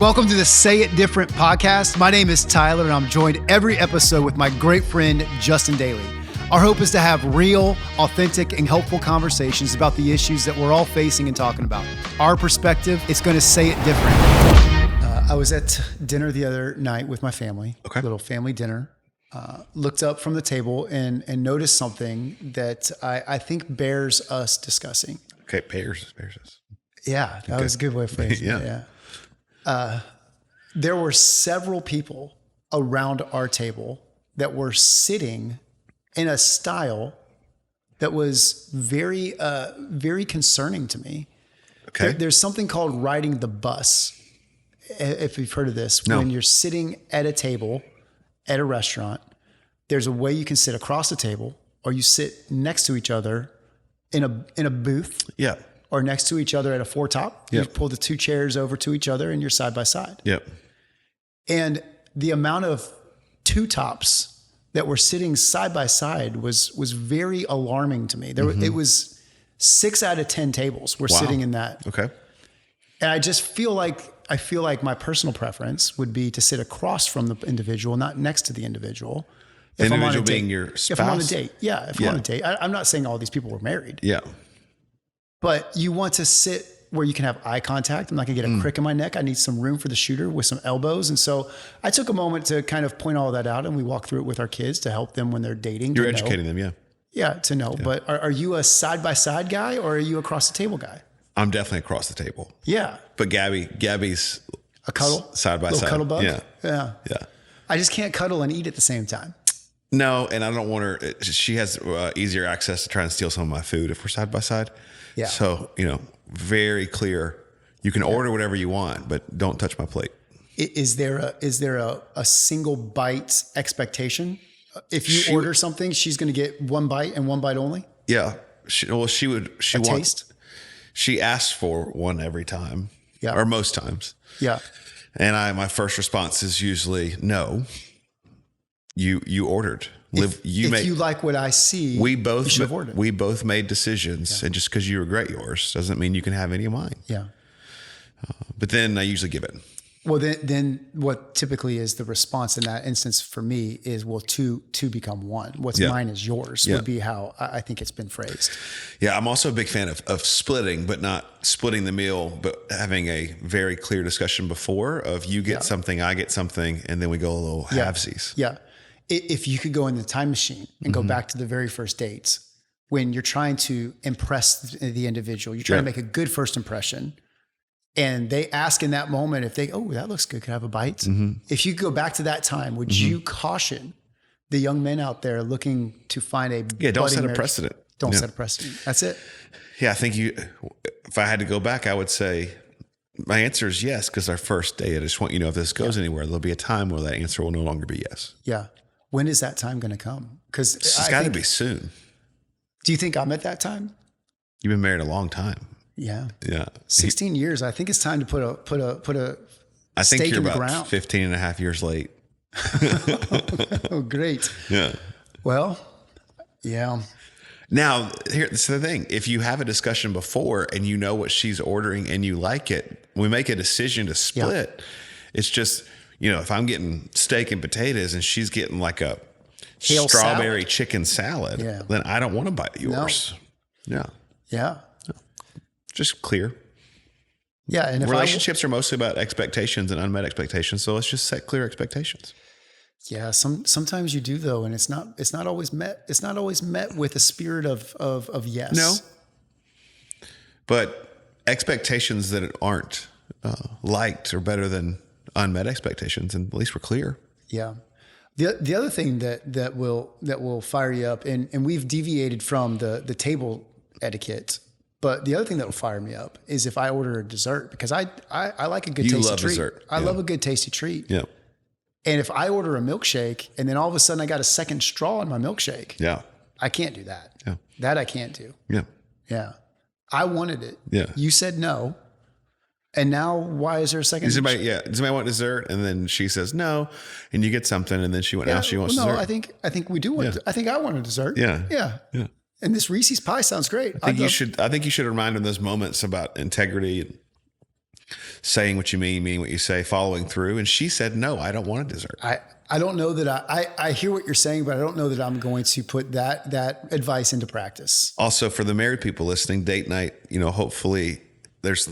Welcome to the Say It Different podcast. My name is Tyler, and I'm joined every episode with my great friend, Justin Dailey. Our hope is to have real, authentic, and helpful conversations about the issues that we're all facing and talking about. Our perspective, it's going to say it different. I was at dinner the other night with my family, a little family dinner. Looked up from the table and noticed something that I think bears us discussing. Okay, bears us. Yeah, that was a good way of phrasing it. Yeah. There were several people around our table that were sitting in a style that was very, very concerning to me. Okay. There's something called riding the bus. If you've heard of this, when you're sitting at a table at a restaurant, there's a way you can sit across the table, or you sit next to each other in a booth. Yeah. Or next to each other at a four-top. Yep. You pull the two chairs over to each other and you're side by side. Yep. And the amount of two-tops that were sitting side by side was very alarming to me. It was 6 out of 10 tables were sitting in that. Okay. And I just feel like my personal preference would be to sit across from the individual, not next to the individual. The individual being your spouse? If I'm on a date. Yeah, if I'm on a date. I'm not saying all these people were married. Yeah. But you want to sit where you can have eye contact. I'm not going to get a crick in my neck. I need some room for the shooter with some elbows. And so I took a moment to kind of point all that out, and we walked through it with our kids to help them when they're dating. You're educating them, yeah. Yeah, to know. Yeah. But are you a side-by-side guy, or are you across the table guy? I'm definitely across the table. Yeah. But Gabby's a cuddle? Side-by-side. Cuddle bug? Yeah. Yeah. Yeah. I just can't cuddle and eat at the same time. No, and I don't want her. She has easier access to try and steal some of my food if we're side by side. Yeah. So, very clear. You can order whatever you want, but don't touch my plate. Is there a single bite expectation? If you order something, she's going to get one bite and one bite only? Yeah. She taste? She asks for one every time. Yeah. Or most times. Yeah. And my first response is usually no. You ordered. If you like what I see, you should have ordered. We both made decisions, and just because you regret yours doesn't mean you can have any of mine. Yeah. But then I usually give it. Well, then what typically is the response in that instance for me is, well, two become one. What's mine is yours would be how I think it's been phrased. Yeah, I'm also a big fan of splitting, but not splitting the meal, but having a very clear discussion before of you get something, I get something, and then we go a little halvesies. Yeah. If you could go in the time machine and go back to the very first dates, when you're trying to impress the individual, you're trying to make a good first impression, and they ask in that moment if that looks good, could I have a bite? Mm-hmm. If you go back to that time, would you caution the young men out there looking to find a don't set a precedent. Don't set a precedent. That's it. Yeah, I think if I had to go back, I would say my answer is yes, because our first date, I just want if this goes anywhere, there'll be a time where that answer will no longer be yes. Yeah. When is that time going to come? Because it's got to be soon. Do you think I'm at that time? You've been married a long time. Yeah. Yeah. 16 years. I think it's time to put a I think stake you're in the about ground. 15 and a half years late. Oh, great. Yeah. Well, yeah. Now, here's the thing. If you have a discussion before and you know what she's ordering and you like it, we make a decision to split. It's just, if I'm getting steak and potatoes and she's getting like a strawberry chicken salad, then I don't want to bite yours. No. Yeah. Just clear. Yeah. And if relationships are mostly about expectations and unmet expectations. So let's just set clear expectations. Yeah. Sometimes you do though. And it's not always met. It's not always met with a spirit of yes. No. But expectations that aren't liked are better than unmet expectations, and at least we're clear. Yeah. The other thing that will fire you up, and we've deviated from the table etiquette, but the other thing that will fire me up is if I order a dessert, because I like a good tasty treat. Dessert. I love a good tasty treat. Yeah. And if I order a milkshake and then all of a sudden I got a second straw in my milkshake, I can't do that. Yeah. That I can't do. Yeah. Yeah. I wanted it. Yeah. You said no. And now, why is there a second? Does anybody want dessert? And then she says no, and you get something, and then she went, now she wants dessert. No, I think we do want. I think I want a dessert. Yeah, yeah, yeah. And this Reese's pie sounds great. I think you should remind her in those moments about integrity. saying what you meaning what you say, following through. And she said, no, I don't want a dessert. I don't know that I hear what you're saying, but I don't know that I'm going to put that advice into practice. Also, for the married people listening, date night, hopefully there's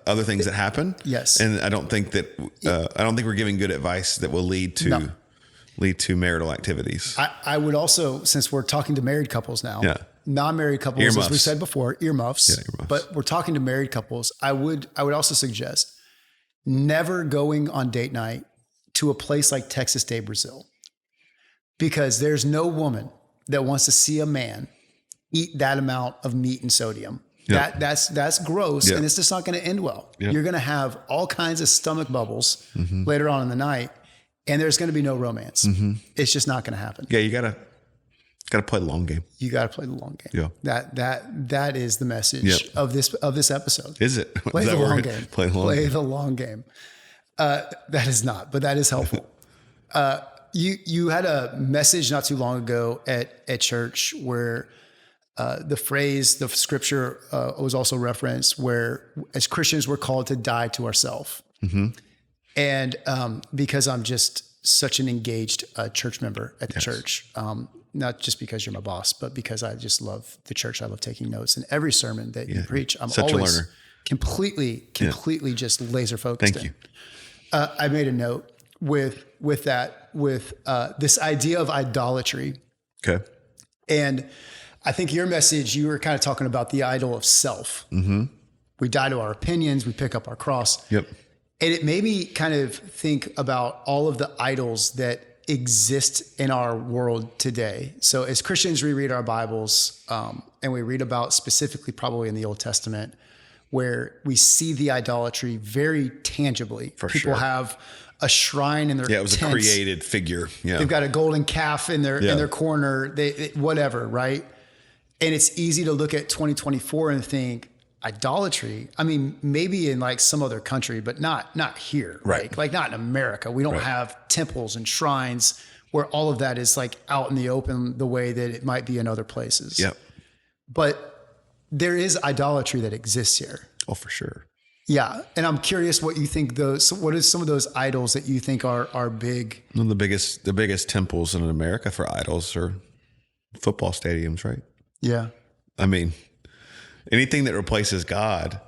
other things that happen. Yes. And I don't think we're giving good advice that will lead to marital activities. I would also, since we're talking to married couples now, non-married couples, earmuffs. as we said before, earmuffs, but we're talking to married couples. I would also suggest never going on date night to a place like Texas Day, Brazil, because there's no woman that wants to see a man eat that amount of meat and sodium. Yep. That's gross. Yep. And it's just not going to end well. Yep. You're going to have all kinds of stomach bubbles later on in the night, and there's going to be no romance. It's just not going to happen. Yeah. You gotta play the long game. You got to play the long game. Yeah. That is the message of this episode. Is it? Play the long game. Play the long game. That is not, but that is helpful. You had a message not too long ago at church where the scripture was also referenced, where as Christians we're called to die to ourselves. And because I'm just such an engaged church member at the church, not just because you're my boss, but because I just love the church. I love taking notes, and every sermon that you preach, I'm such always a learner. completely just laser focused. Thank you. I made a note with this idea of idolatry. Okay. And I think your message, you were kind of talking about the idol of self. We die to our opinions, we pick up our cross. Yep. And it made me kind of think about all of the idols that exist in our world today. So as Christians, we read our Bibles, and we read about specifically probably in the Old Testament, where we see the idolatry very tangibly. People have a shrine in their it was tents. a created figure. Yeah. They've got a golden calf in their corner, they whatever, right? And it's easy to look at 2024 and think idolatry. I mean, maybe in like some other country, but not here, right? Like not in America. We don't have temples and shrines where all of that is like out in the open the way that it might be in other places. Yep. But there is idolatry that exists here. Oh, for sure. Yeah. And I'm curious what you think what is some of those idols that you think are big? One of the biggest temples in America for idols are football stadiums, right? Yeah. I mean, anything that replaces God.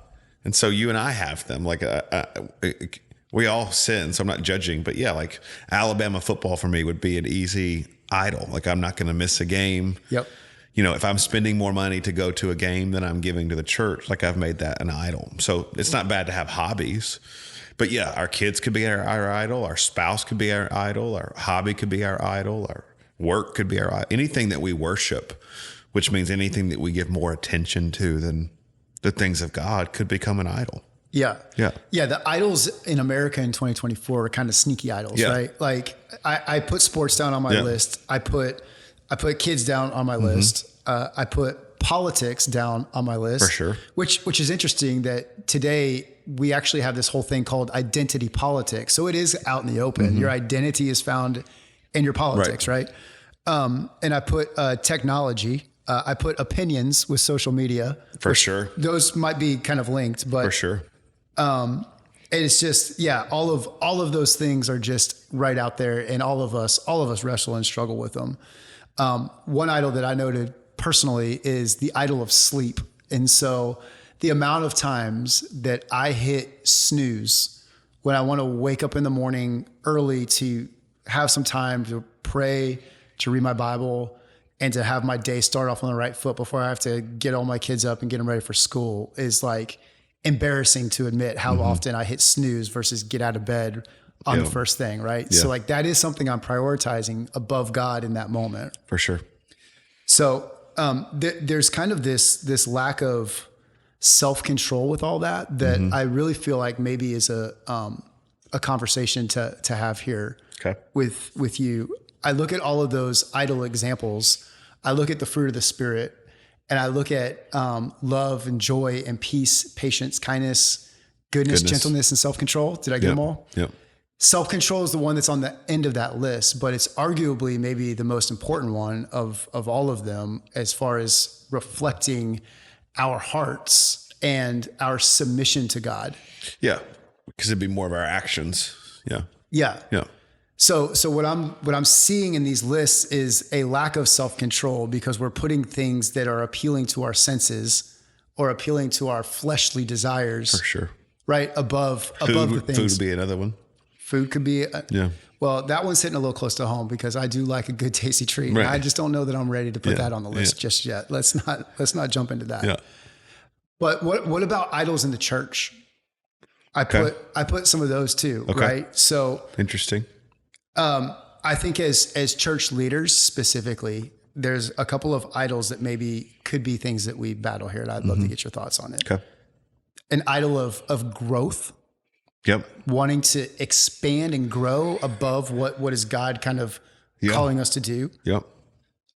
And so you and I have them. Like we all sin, so I'm not judging. But yeah, like Alabama football for me would be an easy idol. Like I'm not going to miss a game. Yep. If I'm spending more money to go to a game than I'm giving to the church, like I've made that an idol. So it's not bad to have hobbies. But yeah, our kids could be our idol. Our spouse could be our idol. Our hobby could be our idol. Our work could be our idol. Anything that we worship, which means anything that we give more attention to than the things of God, could become an idol. Yeah. Yeah. Yeah. The idols in America in 2024 are kind of sneaky idols, right? Like I put sports down on my list. I put kids down on my list. I put politics down on my list. For sure. Which is interesting that today we actually have this whole thing called identity politics. So it is out in the open. Your identity is found in your politics, right? And I put technology. I put opinions with social media. For sure. Those might be kind of linked, but for sure. And it's just, all of those things are just right out there, and all of us wrestle and struggle with them. One idol that I noted personally is the idol of sleep. And so the amount of times that I hit snooze when I want to wake up in the morning early to have some time to pray, to read my Bible, and to have my day start off on the right foot before I have to get all my kids up and get them ready for school is like embarrassing to admit how often I hit snooze versus get out of bed on the first thing, right? Yeah. So like that is something I'm prioritizing above God in that moment. For sure. So there's kind of this lack of self-control with all that I really feel like maybe is a conversation to have here with you. I look at all of those idol examples. I look at the fruit of the Spirit, and I look at love and joy and peace, patience, kindness, goodness, gentleness, and self-control. Did I get them all? Yep. Self-control is the one that's on the end of that list, but it's arguably maybe the most important one of all of them as far as reflecting our hearts and our submission to God. Yeah. Because it'd be more of our actions. Yeah. Yeah. Yeah. So what I'm seeing in these lists is a lack of self-control because we're putting things that are appealing to our senses or appealing to our fleshly desires. For sure. Right above the things. Food would be another one. Food could be. Yeah. Well, that one's hitting a little close to home because I do like a good tasty treat. Right. I just don't know that I'm ready to put that on the list just yet. Let's not jump into that. Yeah. But what about idols in the church? I put some of those too, right? So interesting. I think as church leaders specifically, there's a couple of idols that maybe could be things that we battle here. And I'd love to get your thoughts on it. Okay. An idol of growth. Yep. Wanting to expand and grow above what is God kind of calling us to do. Yep.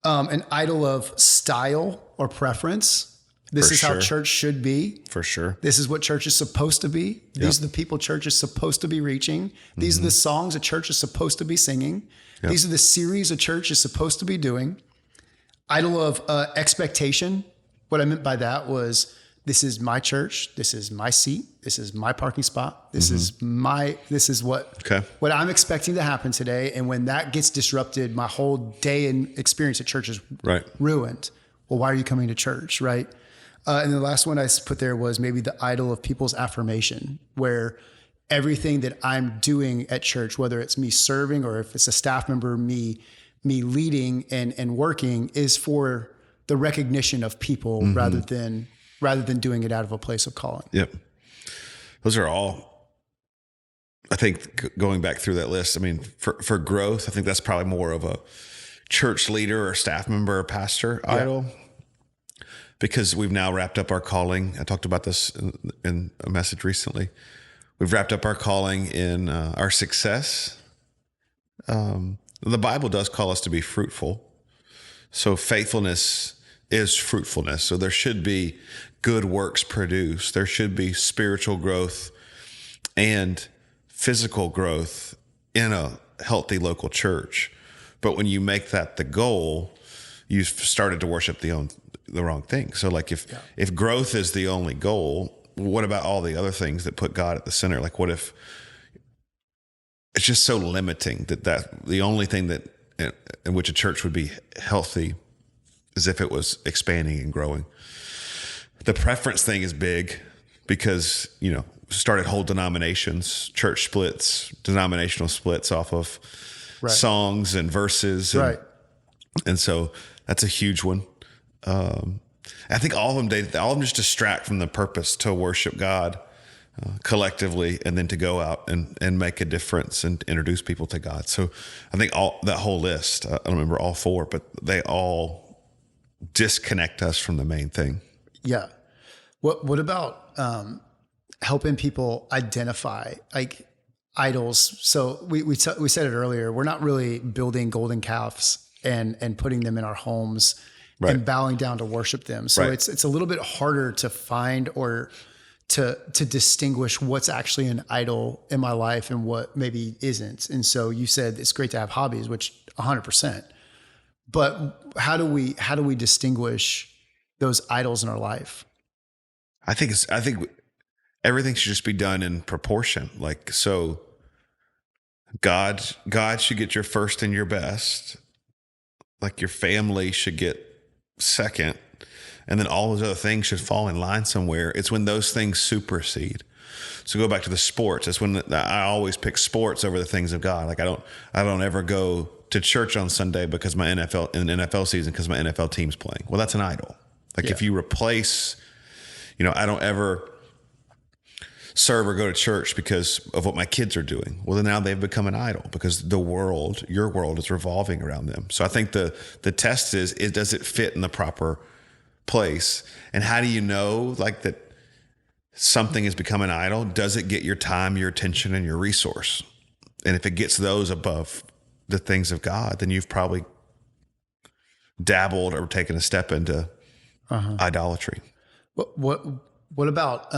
An idol of style or preference. This is how church should be. For sure. This is what church is supposed to be. These are the people church is supposed to be reaching. These are the songs a church is supposed to be singing. Yep. These are the series a church is supposed to be doing. Idol of expectation. What I meant by that was, this is my church. This is my seat. This is my parking spot. This is what I'm expecting to happen today. And when that gets disrupted, my whole day and experience at church is ruined. Well, why are you coming to church? Right. And the last one I put there was maybe the idol of people's affirmation, where everything that I'm doing at church, whether it's me serving or if it's a staff member, me leading and working, is for the recognition of people rather than doing it out of a place of calling. Yep. Those are all, I think, going back through that list, I mean, for growth, I think that's probably more of a church leader or staff member or pastor idol, because we've now wrapped up our calling. I talked about this in a message recently. We've wrapped up our calling in our success. The Bible does call us to be fruitful. So faithfulness is fruitfulness. So there should be good works produced. There should be spiritual growth and physical growth in a healthy local church. But when you make that the goal, you've started to worship the wrong thing. So like if growth is the only goal, what about all the other things that put God at the center? Like what if it's just so limiting that the only thing that in which a church would be healthy is if it was expanding and growing. The preference thing is big because, started whole denominations, church splits, denominational splits off of songs and verses. And so that's a huge one. I think all of them just distract from the purpose to worship God collectively, and then to go out and make a difference and introduce people to God. So I think that whole list, I don't remember all four, but they all disconnect us from the main thing. Yeah. What about helping people identify like idols? So we said it earlier. We're not really building golden calves and putting them in our homes and bowing down to worship them. So it's a little bit harder to find or to distinguish what's actually an idol in my life and what maybe isn't. And so you said it's great to have hobbies, which 100%. But how do we distinguish those idols in our life? I think everything should just be done in proportion. Like, so God should get your first and your best. Like your family should get second. And then all those other things should fall in line somewhere. It's when those things supersede. So go back to the sports. It's when I always pick sports over the things of God. Like I don't ever go to church on Sunday because in the NFL season, because my NFL team's playing. Well, that's an idol. Like if you replace, I don't ever serve or go to church because of what my kids are doing. Well, then now they've become an idol because your world is revolving around them. So I think the test is does it fit in the proper place? And how do you know like that something has become an idol? Does it get your time, your attention, and your resource? And if it gets those above the things of God, then you've probably dabbled or taken a step into idolatry. What about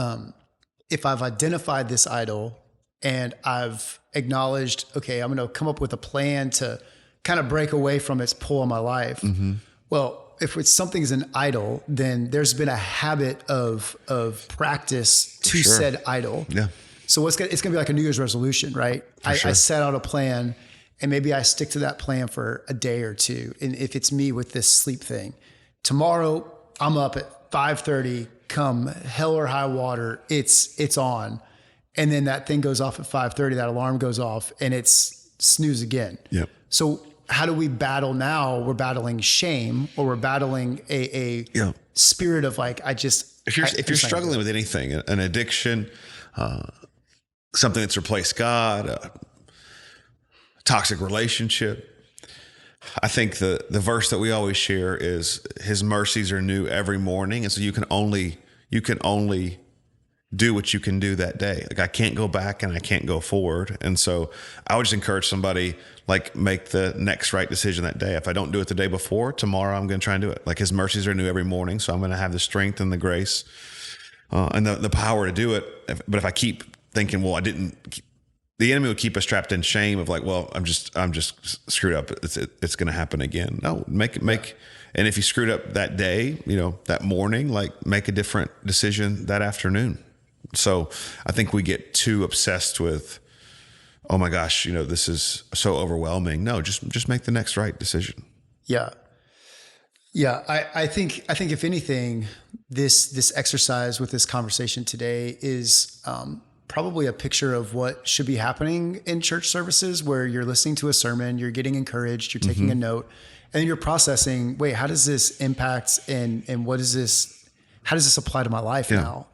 if I've identified this idol and I've acknowledged, okay, I'm going to come up with a plan to kind of break away from its pull in my life. Well, if it's something's an idol, then there's been a habit of practice to sure. said idol. Yeah. So it's gonna be like a New Year's resolution, right? I set out a plan, and maybe I stick to that plan for a day or two. And if it's me with this sleep thing, tomorrow I'm up at 5:30. Come hell or high water, it's on. And then that thing goes off at 5:30. That alarm goes off, and it's snooze again. Yep. So how do we battle now? We're battling shame, or we're battling a spirit of like, if you're struggling with anything, an addiction, something that's replaced God, a toxic relationship, I think the verse that we always share is his mercies are new every morning. And so you can only do what you can do that day. Like I can't go back and I can't go forward. And so I would just encourage somebody, like, make the next right decision that day. If I don't do it the day before, tomorrow I'm going to try and do it. Like his mercies are new every morning. So I'm going to have the strength and the grace and the power to do it. But if I keep thinking, well, the enemy will keep us trapped in shame of like, well, I'm just screwed up. It's going to happen again. No, make. And if you screwed up that day, that morning, like make a different decision that afternoon. So I think we get too obsessed with, oh my gosh, this is so overwhelming. No, just make the next right decision. Yeah. Yeah. I think if anything, this exercise with this conversation today is, probably a picture of what should be happening in church services, where you're listening to a sermon, you're getting encouraged, you're taking a note, and then you're processing, wait, how does this impact and how does this apply to my life now?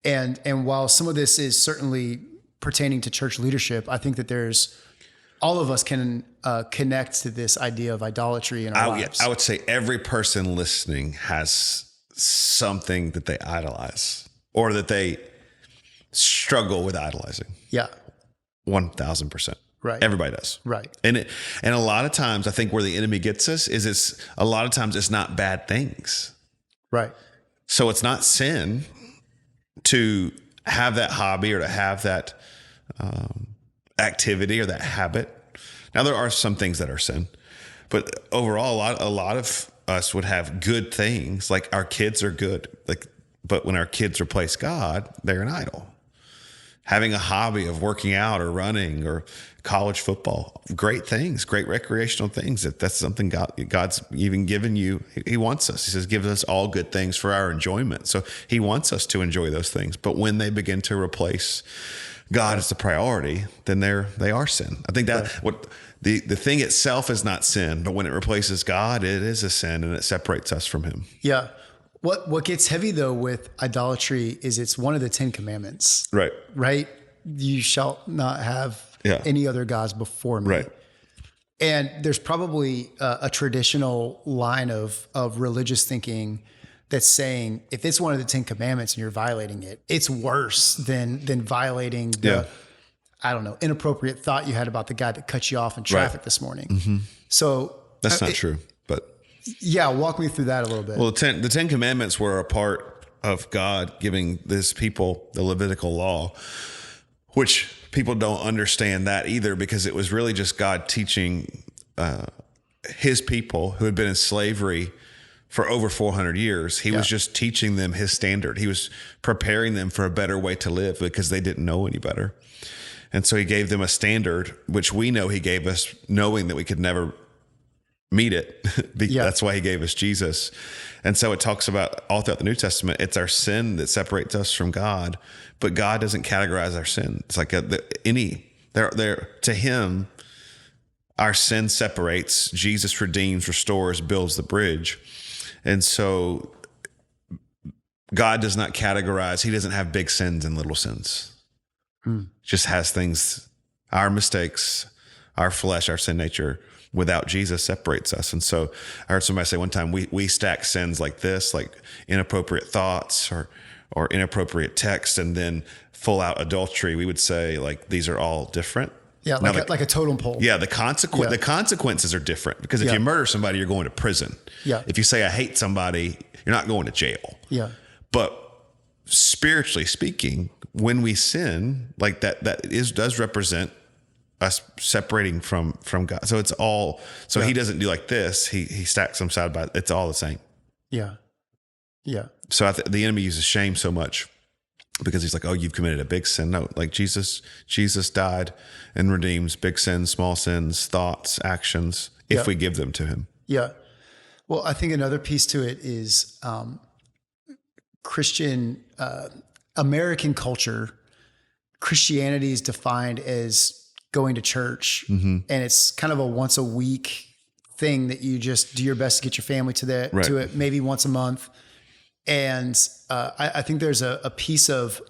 And while some of this is certainly pertaining to church leadership, I think that all of us can connect to this idea of idolatry in our lives. I would say every person listening has something that they idolize or that they struggle with idolizing. Yeah. 1,000%. Right. Everybody does. Right. And a lot of times I think where the enemy gets us is it's not bad things. Right. So it's not sin to have that hobby or to have that activity or that habit. Now there are some things that are sin, but overall a lot of us would have good things. Like our kids are good. But when our kids replace God, they're an idol. Having a hobby of working out or running or college football, great things, great recreational things. That's something God's even given you. He wants us. He says, give us all good things for our enjoyment. So he wants us to enjoy those things. But when they begin to replace God as the priority, then they are sin. I think that what the thing itself is not sin, but when it replaces God, it is a sin and it separates us from him. Yeah. What gets heavy though with idolatry is it's one of the 10 commandments. Right. Right. You shall not have any other gods before me. Right. And there's probably a traditional line of religious thinking that's saying if it's one of the 10 commandments and you're violating it, it's worse than violating the, I don't know, inappropriate thought you had about the guy that cut you off in traffic this morning. Mm-hmm. So that's not true, but yeah, walk me through that a little bit. Well, the 10 commandments were a part of God giving this people the Levitical law, which people don't understand that either, because it was really just God teaching his people who had been in slavery for over 400 years. He was just teaching them his standard. He was preparing them for a better way to live because they didn't know any better. And so he gave them a standard, which we know he gave us knowing that we could never meet it. That's why he gave us Jesus. And so it talks about all throughout the New Testament, it's our sin that separates us from God, but God doesn't categorize our sin. It's like to him, our sin separates, Jesus redeems, restores, builds the bridge. And so God does not categorize. He doesn't have big sins and little sins. Just has things, our mistakes, our flesh, our sin nature, without Jesus separates us. And so I heard somebody say one time, we stack sins like this, like inappropriate thoughts or inappropriate text, and then full out adultery. We would say like, these are all different. Yeah. Like a totem pole. Yeah. The consequences are different, because if you murder somebody, you're going to prison. Yeah. If you say, I hate somebody, you're not going to jail. Yeah. But spiritually speaking, when we sin, like that does represent us separating from God. So it's all, so he doesn't do like this. He stacks them side by, it's all the same. Yeah. Yeah. So the enemy uses shame so much because he's like, oh, you've committed a big sin. No, like Jesus died and redeems big sins, small sins, thoughts, actions, if we give them to him. Yeah. Well, I think another piece to it is Christian, American culture. Christianity is defined as going to church, and it's kind of a once a week thing that you just do your best to get your family to it, maybe once a month. And I think there's a piece of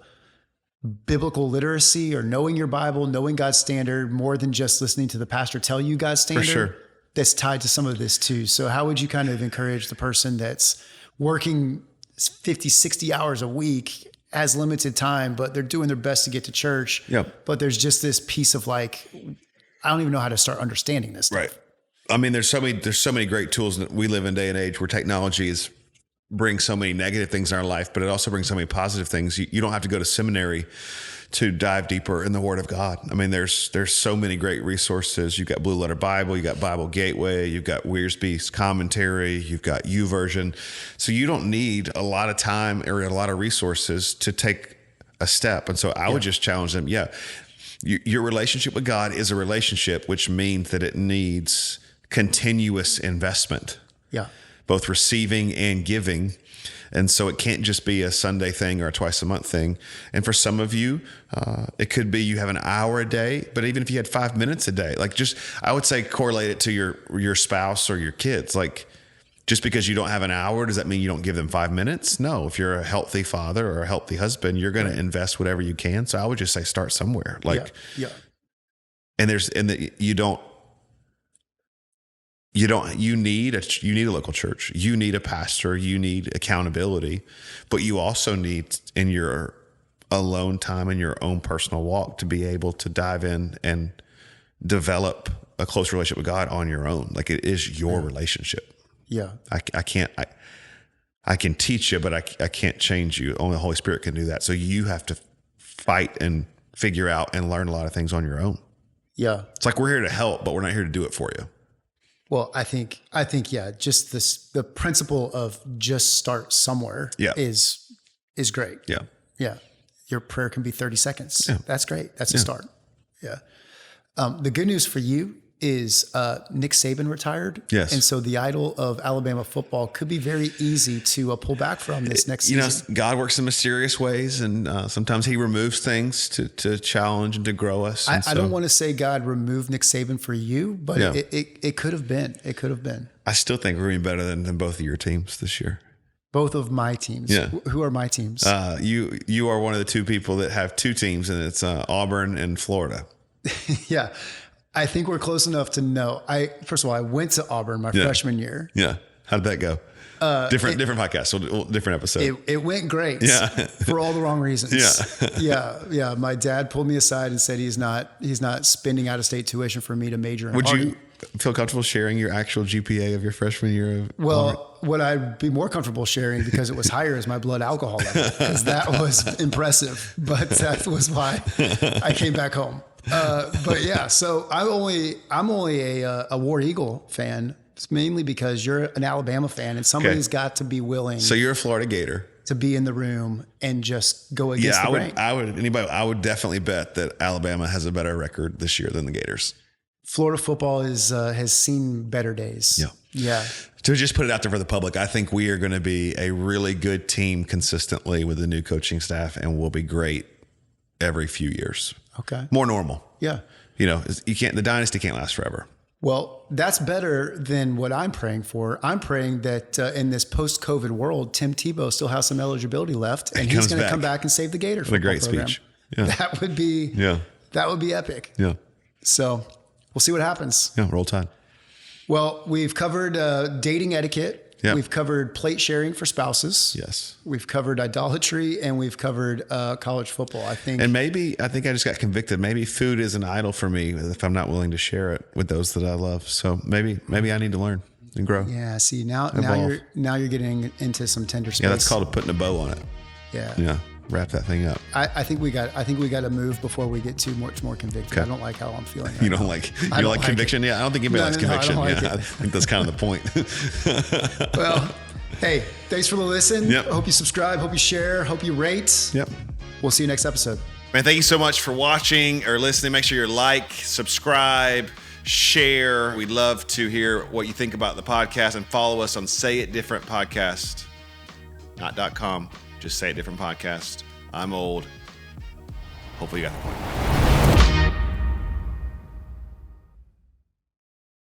biblical literacy or knowing your Bible, knowing God's standard more than just listening to the pastor tell you God's standard. For sure. That's tied to some of this too. So how would you kind of encourage the person that's working 50, 60 hours a week, has limited time, but they're doing their best to get to church. Yep. But there's just this piece of like, I don't even know how to start understanding this stuff. Right. I mean, there's so many great tools that we live in day and age where technology brings so many negative things in our life, but it also brings so many positive things. You don't have to go to seminary to dive deeper in the Word of God. I mean, there's so many great resources. You've got Blue Letter Bible, you got Bible Gateway, you've got Wiersbe's commentary, you've got YouVersion. So you don't need a lot of time or a lot of resources to take a step. And so I would just challenge them. Yeah. Your relationship with God is a relationship, which means that it needs continuous investment. Yeah. Both receiving and giving. And so it can't just be a Sunday thing or a twice a month thing. And for some of you, it could be you have an hour a day, but even if you had 5 minutes a day, like I would say correlate it to your spouse or your kids. Like just because you don't have an hour, does that mean you don't give them 5 minutes? No, if you're a healthy father or a healthy husband, you're going to invest whatever you can. So I would just say start somewhere. Like, and you need a local church. You need a pastor. You need accountability, but you also need in your alone time in your own personal walk to be able to dive in and develop a close relationship with God on your own. Like it is your relationship. Yeah. I can teach you, but I can't change you. Only the Holy Spirit can do that. So you have to fight and figure out and learn a lot of things on your own. Yeah. It's like we're here to help, but we're not here to do it for you. Well, I think, yeah, just the principle of just start somewhere is great. Yeah. Yeah. Your prayer can be 30 seconds. Yeah. That's great. That's a start. Yeah. The good news for you is Nick Saban retired. Yes. And so the idol of Alabama football could be very easy to pull back from this next season. God works in mysterious ways, and sometimes he removes things to challenge and to grow us. I don't want to say God removed Nick Saban for you, but it could have been. It could have been. I still think we're going to be better than both of your teams this year. Both of my teams. Yeah. Who are my teams? You are one of the two people that have two teams, and it's Auburn and Florida. Yeah. I think we're close enough to know. First of all, I went to Auburn my freshman year. Yeah. How did that go? Different podcast, so different episode. It went great. Yeah. For all the wrong reasons. Yeah. Yeah. My dad pulled me aside and said he's not spending out of state tuition for me to major in. Would you feel comfortable sharing your actual GPA of your freshman year of Auburn? What I'd be more comfortable sharing because it was higher is my blood alcohol level, because that was impressive. But that was why I came back home. But yeah, so I'm only a War Eagle fan. It's mainly because you're an Alabama fan, and somebody's got to be willing. So you're a Florida Gator to be in the room and just go against the grain. I would definitely bet that Alabama has a better record this year than the Gators. Florida football has seen better days. Yeah. To just put it out there for the public, I think we are going to be a really good team consistently with the new coaching staff, and we'll be great every few years. Okay. More normal. Yeah. The dynasty can't last forever. Well, that's better than what I'm praying for. I'm praying that in this post-COVID world, Tim Tebow still has some eligibility left, and he's going to come back and save the Gator. What a great program. speech. Yeah. That would be epic. Yeah. So we'll see what happens. Yeah. Roll Tide. Well, we've covered dating etiquette. Yep. We've covered plate sharing for spouses. Yes. We've covered idolatry, and we've covered college football, I think. And I think I just got convicted. Maybe food is an idol for me if I'm not willing to share it with those that I love. So maybe I need to learn and grow. Yeah. See, now you're getting into some tender space. Yeah, that's called putting a bow on it. Yeah. Yeah. wrap that thing up. I think we got to move before we get too much more convicted. Okay. I don't like how I'm feeling. Right You don't now. like I don't like conviction? it. Yeah, I don't think anybody likes conviction. I don't like Yeah, it. I think that's kind of the point. Well, hey, thanks for the listen. Yep. Hope you subscribe. Hope you share. Hope you rate. Yep. We'll see you next episode. Man, thank you so much for watching or listening. Make sure you like, subscribe, share. We'd love to hear what you think about the podcast, and follow us on Say It Different Podcast. Not .com, just Say It Different Podcast. I'm old. Hopefully you got the point.